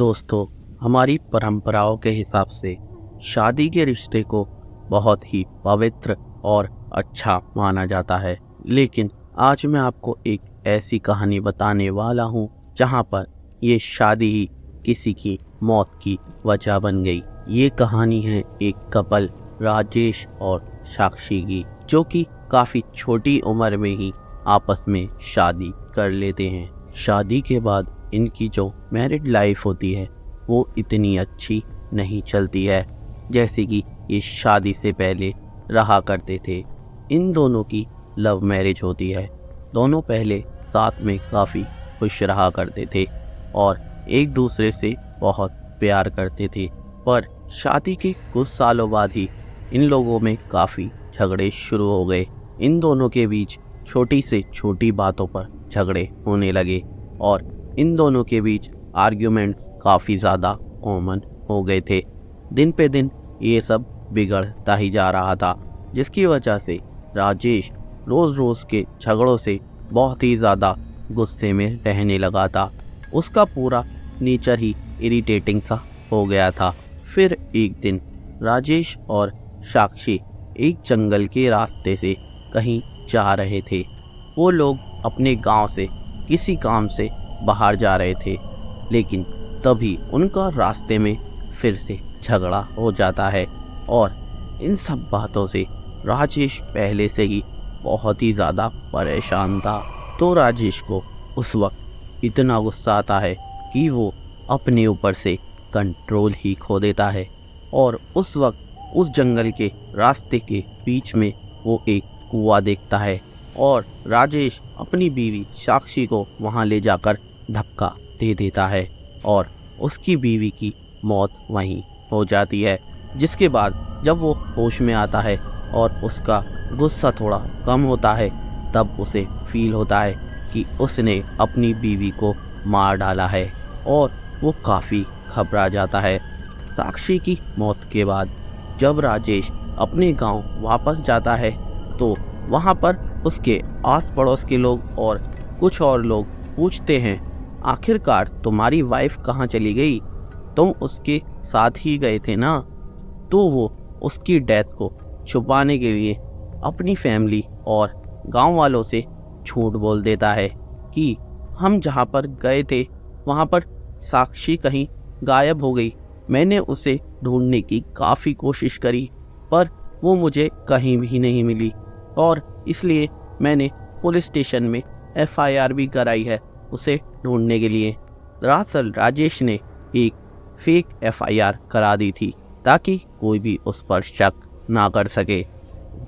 दोस्तों, हमारी परंपराओं के हिसाब से शादी के रिश्ते को बहुत ही पवित्र और अच्छा माना जाता है। लेकिन आज मैं आपको एक ऐसी कहानी बताने वाला हूँ जहाँ पर ये शादी ही किसी की मौत की वजह बन गई। ये कहानी है एक कपल राजेश और साक्षी की, जो कि काफ़ी छोटी उम्र में ही आपस में शादी कर लेते हैं। शादी के बाद इनकी जो मैरिड लाइफ होती है वो इतनी अच्छी नहीं चलती है जैसे कि ये शादी से पहले रहा करते थे। इन दोनों की लव मैरिज होती है। दोनों पहले साथ में काफ़ी खुश रहा करते थे और एक दूसरे से बहुत प्यार करते थे, पर शादी के कुछ सालों बाद ही इन लोगों में काफ़ी झगड़े शुरू हो गए। इन दोनों के बीच छोटी से छोटी बातों पर झगड़े होने लगे और इन दोनों के बीच आर्ग्यूमेंट्स काफ़ी ज़्यादा कॉमन हो गए थे। दिन पे दिन ये सब बिगड़ता ही जा रहा था, जिसकी वजह से राजेश रोज़ रोज़ के झगड़ों से बहुत ही ज़्यादा गुस्से में रहने लगा था। उसका पूरा नेचर ही इरिटेटिंग सा हो गया था। फिर एक दिन राजेश और साक्षी एक जंगल के रास्ते से कहीं जा रहे थे। वो लोग अपने गांव से किसी काम से बाहर जा रहे थे, लेकिन तभी उनका रास्ते में फिर से झगड़ा हो जाता है और इन सब बातों से राजेश पहले से ही बहुत ही ज़्यादा परेशान था। तो राजेश को उस वक्त इतना गुस्सा आता है कि वो अपने ऊपर से कंट्रोल ही खो देता है और उस वक्त उस जंगल के रास्ते के बीच में वो एक कुआं देखता है और राजेश अपनी बीवी साक्षी को वहां ले जाकर धक्का दे देता है और उसकी बीवी की मौत वहीं हो जाती है। जिसके बाद जब वो होश में आता है और उसका गुस्सा थोड़ा कम होता है, तब उसे फील होता है कि उसने अपनी बीवी को मार डाला है और वो काफ़ी घबरा जाता है। साक्षी की मौत के बाद जब राजेश अपने गांव वापस जाता है तो वहाँ पर उसके आस पड़ोस के लोग और कुछ और लोग पूछते हैं, आखिरकार तुम्हारी वाइफ कहाँ चली गई? तुम उसके साथ ही गए थे ना? तो वो उसकी डेथ को छुपाने के लिए अपनी फैमिली और गांव वालों से झूठ बोल देता है कि हम जहाँ पर गए थे वहाँ पर साक्षी कहीं गायब हो गई। मैंने उसे ढूंढने की काफ़ी कोशिश करी, पर वो मुझे कहीं भी नहीं मिली और इसलिए मैंने पुलिस स्टेशन में FIR भी कराई है उसे ढूंढने के लिए। दरअसल राजेश ने एक फेक FIR करा दी थी ताकि कोई भी उस पर शक ना कर सके।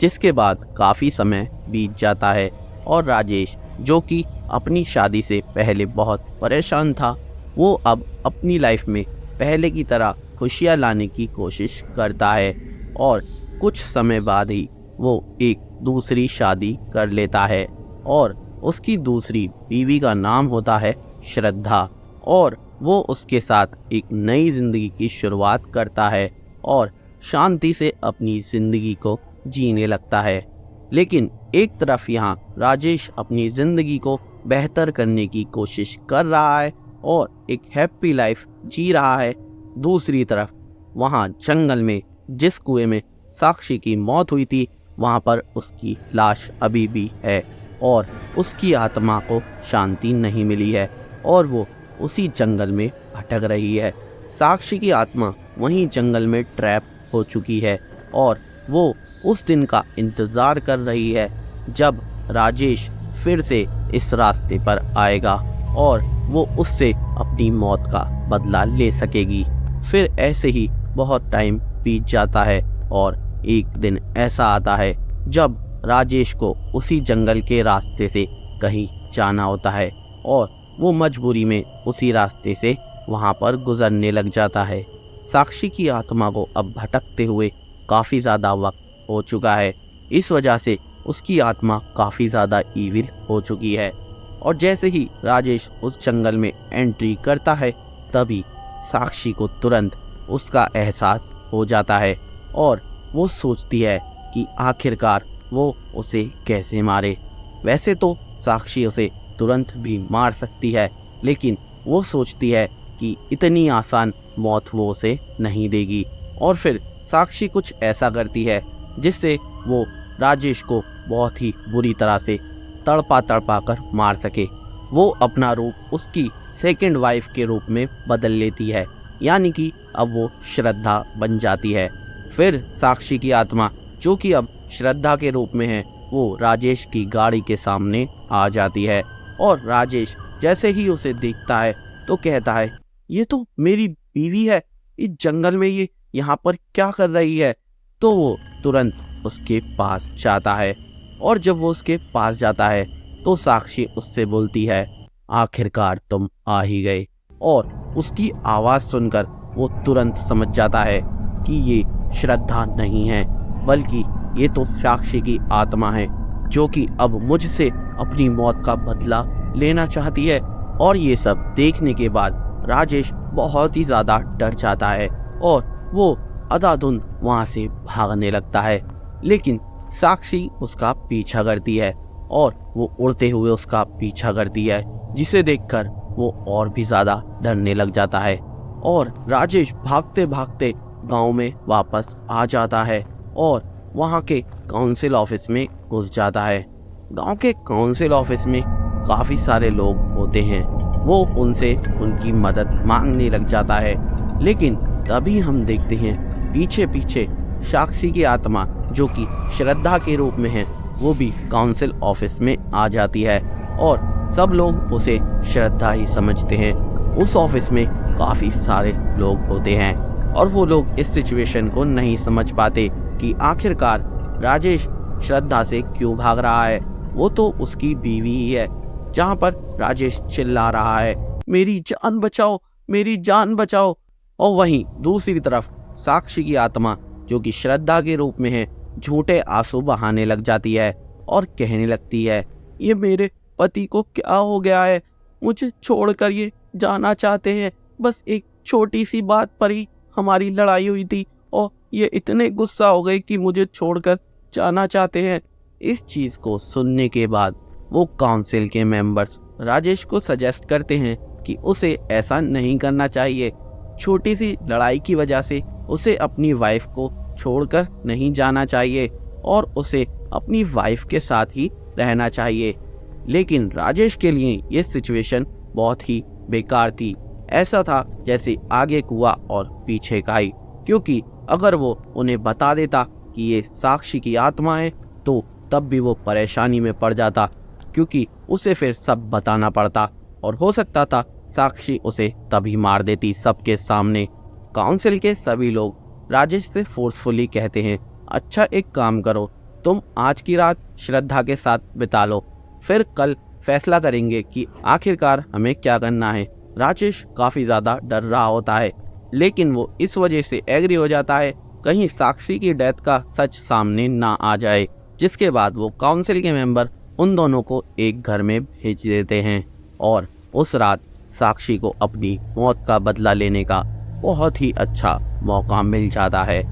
जिसके बाद काफ़ी समय बीत जाता है और राजेश, जो कि अपनी शादी से पहले बहुत परेशान था, वो अब अपनी लाइफ में पहले की तरह खुशियाँ लाने की कोशिश करता है और कुछ समय बाद ही वो एक दूसरी शादी कर लेता है और उसकी दूसरी बीवी का नाम होता है श्रद्धा और वो उसके साथ एक नई ज़िंदगी की शुरुआत करता है और शांति से अपनी ज़िंदगी को जीने लगता है। लेकिन एक तरफ यहाँ राजेश अपनी ज़िंदगी को बेहतर करने की कोशिश कर रहा है और एक हैप्पी लाइफ जी रहा है। दूसरी तरफ वहाँ जंगल में जिस कुएं में साक्षी की मौत हुई थी, वहाँ पर उसकी लाश अभी भी है और उसकी आत्मा को शांति नहीं मिली है और वो उसी जंगल में भटक रही है। साक्षी की आत्मा वहीं जंगल में ट्रैप हो चुकी है और वो उस दिन का इंतज़ार कर रही है जब राजेश फिर से इस रास्ते पर आएगा और वो उससे अपनी मौत का बदला ले सकेगी। फिर ऐसे ही बहुत टाइम बीत जाता है और एक दिन ऐसा आता है जब राजेश को उसी जंगल के रास्ते से कहीं जाना होता है और वो मजबूरी में उसी रास्ते से वहाँ पर गुजरने लग जाता है। साक्षी की आत्मा को अब भटकते हुए काफ़ी ज़्यादा वक्त हो चुका है। इस वजह से उसकी आत्मा काफ़ी ज़्यादा ईविल हो चुकी है और जैसे ही राजेश उस जंगल में एंट्री करता है तभी साक्षी को तुरंत उसका एहसास हो जाता है और वो सोचती है कि आखिरकार वो उसे कैसे मारे। वैसे तो साक्षी उसे तुरंत भी मार सकती है, लेकिन वो सोचती है कि इतनी आसान मौत वो उसे नहीं देगी। और फिर साक्षी कुछ ऐसा करती है जिससे वो राजेश को बहुत ही बुरी तरह से तड़पा तड़पा कर मार सके। वो अपना रूप उसकी सेकंड वाइफ के रूप में बदल लेती है, यानी कि अब वो श्रद्धा बन जाती है। फिर साक्षी की आत्मा, जो कि अब श्रद्धा के रूप में है, वो राजेश की गाड़ी के सामने आ जाती है। और राजेश जैसे ही उसे देखता है तो कहता है, ये तो मेरी बीवी है, इस जंगल में ये यहाँ पर क्या कर रही है। तो वो तुरंत उसके पास जाता है, और जब वो उसके पास जाता है तो साक्षी उससे बोलती है, आखिरकार तुम आ ही गए। और उसकी आवाज़ सुनकर वो तुरंत समझ जाता है कि ये श्रद्धा नहीं है, बल्कि ये तो साक्षी की आत्मा है, जो कि अब मुझसे अपनी मौत का बदला लेना चाहती है। और ये सब देखने के बाद राजेश बहुत ही ज़्यादा डर जाता है और वो अंधाधुंध वहाँ से भागने लगता है। लेकिन साक्षी उसका पीछा करती है और वो उड़ते हुए उसका पीछा करती है, जिसे देखकर वो और भी ज़्यादा डरने लग जाता है। और राजेश भागते भागते गांव में वापस आ जाता है और वहाँ के काउंसिल ऑफिस में घुस जाता है। गांव के काउंसिल ऑफिस में काफ़ी सारे लोग होते हैं। वो उनसे उनकी मदद मांगने लग जाता है, लेकिन तभी हम देखते हैं पीछे पीछे साक्षी की आत्मा, जो कि श्रद्धा के रूप में है, वो भी काउंसिल ऑफिस में आ जाती है। और सब लोग उसे श्रद्धा ही समझते हैं। उस ऑफिस में काफ़ी सारे लोग होते हैं और वो लोग इस सिचुएशन को नहीं समझ पाते कि आखिरकार राजेश श्रद्धा से क्यों भाग रहा है। वो तो उसकी बीवी ही है। जहाँ पर राजेश चिल्ला रहा है, मेरी जान बचाओ, मेरी जान बचाओ। और वहीं दूसरी तरफ साक्षी की आत्मा, जो कि श्रद्धा के रूप में है, झूठे आंसू बहाने लग जाती है और कहने लगती है, ये मेरे पति को क्या हो गया है, मुझे छोड़कर ये जाना चाहते हैं। बस एक छोटी सी बात पर ही हमारी लड़ाई हुई थी और ये इतने गुस्सा हो गए कि मुझे छोड़कर जाना चाहते हैं। इस चीज़ को सुनने के बाद वो काउंसिल के मेंबर्स राजेश को सजेस्ट करते हैं कि उसे ऐसा नहीं करना चाहिए। छोटी सी लड़ाई की वजह से उसे अपनी वाइफ को छोड़कर नहीं जाना चाहिए और उसे अपनी वाइफ के साथ ही रहना चाहिए। लेकिन राजेश के लिए ये सिचुएशन बहुत ही बेकार थी। ऐसा था जैसे आगे कुआ और पीछे खाई, क्योंकि अगर वो उन्हें बता देता कि ये साक्षी की आत्मा है तो तब भी वो परेशानी में पड़ जाता, क्योंकि उसे फिर सब बताना पड़ता और हो सकता था साक्षी उसे तभी मार देती सबके सामने। काउंसिल के सभी लोग राजेश से फोर्सफुली कहते हैं, अच्छा एक काम करो, तुम आज की रात श्रद्धा के साथ बिता लो, फिर कल फैसला करेंगे कि आखिरकार हमें क्या करना है। राजेश काफ़ी ज़्यादा डर रहा होता है, लेकिन वो इस वजह से एग्री हो जाता है कहीं साक्षी की डेथ का सच सामने ना आ जाए, जिसके बाद वो काउंसिल के मेंबर उन दोनों को एक घर में भेज देते हैं। और उस रात साक्षी को अपनी मौत का बदला लेने का बहुत ही अच्छा मौका मिल जाता है।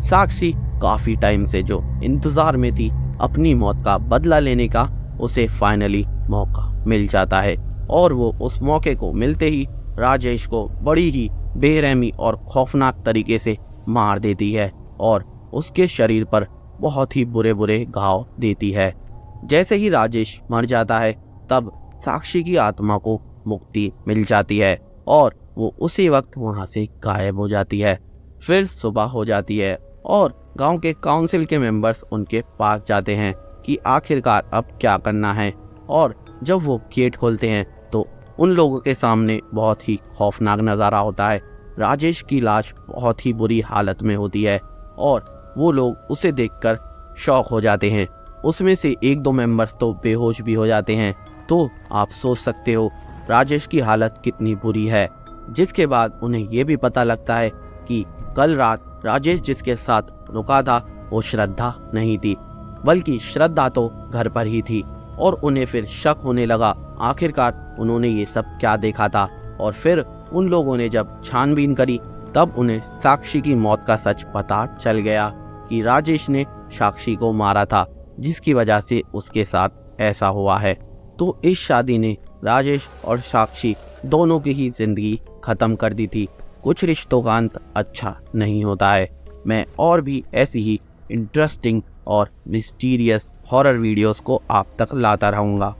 साक्षी काफ़ी टाइम से जो इंतज़ार में थी अपनी मौत का बदला लेने का, उसे फाइनली मौका मिल जाता है और वो उस मौके को मिलते ही राजेश को बड़ी ही बेरहमी और खौफनाक तरीके से मार देती है और उसके शरीर पर बहुत ही बुरे बुरे घाव देती है। जैसे ही राजेश मर जाता है तब साक्षी की आत्मा को मुक्ति मिल जाती है और वो उसी वक्त वहाँ से गायब हो जाती है। फिर सुबह हो जाती है और गांव के काउंसिल के मेंबर्स उनके पास जाते हैं कि आखिरकार अब क्या करना है। और जब वो गेट खोलते हैं तो उन लोगों के सामने बहुत ही खौफनाक नज़ारा होता है। राजेश की लाश बहुत ही बुरी हालत में होती है और वो लोग उसे देखकर शॉक हो जाते हैं। उसमें से एक दो मेंबर्स तो बेहोश भी हो जाते हैं। तो आप सोच सकते हो राजेश की हालत कितनी बुरी है। जिसके बाद उन्हें ये भी पता लगता है कि कल रात राजेश जिसके साथ रुका था वो श्रद्धा नहीं थी, बल्कि श्रद्धा तो घर पर ही थी। और उन्हें फिर शक होने लगा आखिरकार उन्होंने ये सब क्या देखा था। और फिर उन लोगों ने जब छानबीन करी तब उन्हें साक्षी की मौत का सच पता चल गया कि राजेश ने साक्षी को मारा था, जिसकी वजह से उसके साथ ऐसा हुआ है। तो इस शादी ने राजेश और साक्षी दोनों की ही जिंदगी ख़त्म कर दी थी। कुछ रिश्तों का अंत अच्छा नहीं होता है। मैं और भी ऐसी ही इंटरेस्टिंग और मिस्टीरियस हॉरर वीडियोस को आप तक लाता रहूँगा।